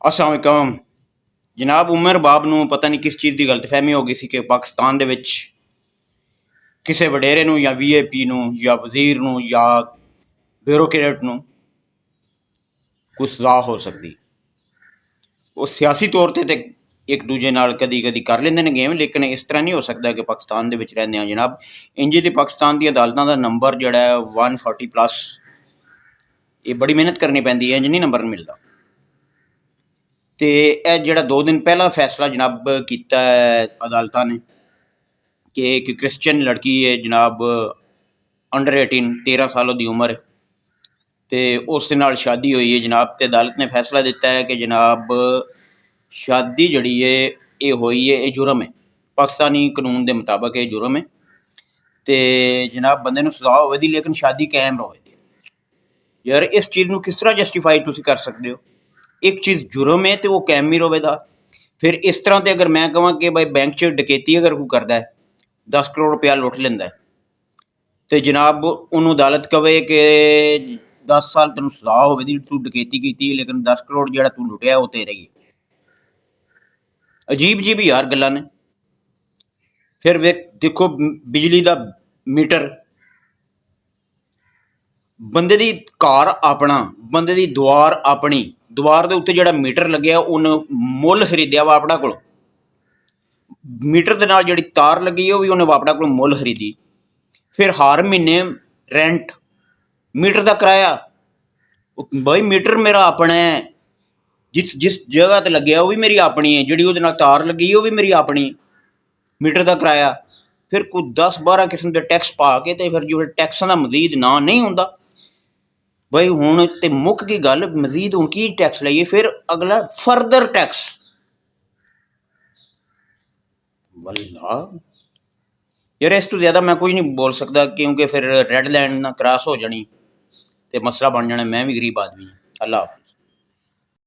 अस्सलाम वालेकुम जनाब। उमर बाब नूं पता नहीं किस चीज़ की गलतफहमी हो गई सी कि पाकिस्तान दे विच किसी वडेरे नूं या VIP नूं या वजीर नूं या ब्यूरोक्रेट नूं कोई सज़ा हो सकती। वो सियासी तौर ते एक दूजे नाल कदी कदी कर लेंदे ने गेम, लेकिन इस तरह नहीं हो सकता कि पाकिस्तान दे विच रहिंदे आ जनाब इंज ते पाकिस्तान दी अदालतां दा नंबर जिहड़ा है 140+। ये बड़ी मेहनत करनी पैंदी है, इंज नहीं नंबर मिलता। तो यह जिहड़ा 2 दिन पहला फैसला जनाब किया अदालत ने कि एक क्रिश्चियन लड़की है जनाब अंडर 18 13 साल की उम्र, तो उस दे नाल शादी हुई है जनाब। तो अदालत ने फैसला दिता है कि जनाब शादी जड़ी है ये हुई है, ये जुर्म है, पाकिस्तानी कानून के मुताबिक ये जुर्म है। तो जनाब बंदे नूं सज़ा होवे दी, लेकिन शादी कायम रहे दी। यार इस चीज़ नूं किस तरह जस्टिफाई तुसीं कर सकते हो? एक चीज़ जुर्म है तो वो कायम ही रवेगा। फिर इस तरह तो अगर मैं कहां कि भाई बैंक च डकैती अगर कोई करता है, 10 करोड़ रुपया लुट लेंदा है, तो जनाब उन्होंने अदालत कहे कि 10 साल तेन सज़ा हो तू डकैती की, लेकिन 10 करोड़ जो तू लुटिया वो तेरा ही है। अजीब जी भी यार गल्लां ने। फिर वे देखो बिजली का मीटर, बंदे दी कार अपना, बंदे दी दीवार अपनी, दीवार के उत्ते जिहड़ा मीटर लग्या उन्हें मुल खरीदिया वा अपना कोलों, मीटर के नाल जिहड़ी तार लगी है भी उन्हें अपना कोलों मुल खरीदी। फिर हर महीने रेंट, मीटर का किराया, बई मीटर मेरा अपना है, जिस जिस जगह ते लग्या वो भी मेरी अपनी है, जिहड़ी उहदे नाल तार लगी वो भी मेरी अपनी, मीटर का किराया। फिर कोई 10-12 किस्म के टैक्स पा के तो फिर जो टैक्सां का मजीद ना नहीं होंदा। बई हुण ते मुक की गल, मजीद हुण की टैक्स लाइए, फिर अगला फरदर टैक्स। वल्ला यार इस तो ज़्यादा मैं कुछ नहीं बोल सकता, क्योंकि फिर रेड लाइन ना क्रॉस हो जानी तो मसला बन जाना। मैं भी गरीब आदमी। अल्लाह हाफ़िज़।